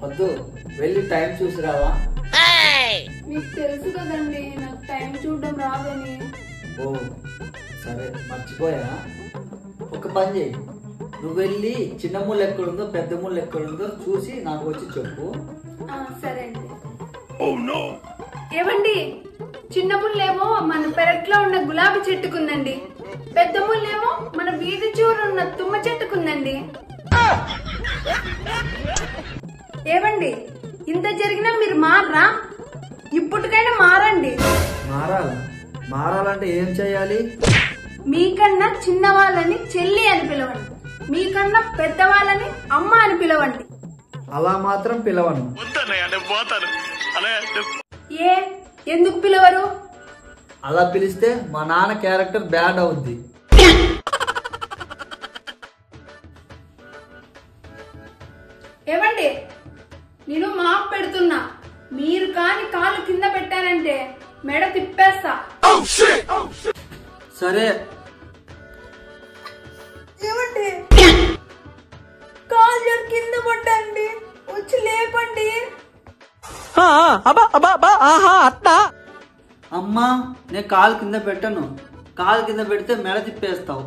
వద్దు, వెళ్ళి టైం చూసిరావా? మీకు తెలుసు కదండి నాకు టైం చూడడం రాదని. ఓ సరే, మర్చిపోయా. ఒక పని చేయి, నువ్వు వెళ్ళి చిన్న ముళ్ళు ఎక్కడుందో పెద్ద ముళ్ళు ఎక్కడుందో చూసి నాకు వచ్చి చెప్పు. సరే అండి. ఏమండి, చిన్న ముళ్ళేమో మన పెరట్లో ఉన్న గులాబీ చెట్టుకుందండి, పెద్ద ముళ్ళేమో మన వీధి చివర ఉన్న తుమ్మ చెట్టుకుందండి. ఏమండి, ఇంత జరిగినా మీరు మారరా? ఇప్పటికైనా మారండి. మారాలంటే ఏం చెయ్యాలి? మీకన్నా చిన్న వాళ్ళని చెల్లి అని పిలవండి, మీకన్నా పెద్దవాళ్ళని అమ్మ అని పిలవండి. అలా మాత్రం పిలవను. ఏ ఎందుకు పిలవరు? అలా పిలిస్తే మా నాన్న క్యారెక్టర్ బ్యాడ్ అవుద్ది. ఏమండి, నేను మాప్ పెడుతున్నా, మీరు కాని కాలు కింద పెట్టారంటే మెడ తిప్పేస్తా. సరే. ఏమండి, కాలు కింద పట్టండి, వచ్చి లేపండి. అమ్మా, నేను కాలు కింద పెట్టను. కాలు కింద పెడితే మెడ తిప్పేస్తావు.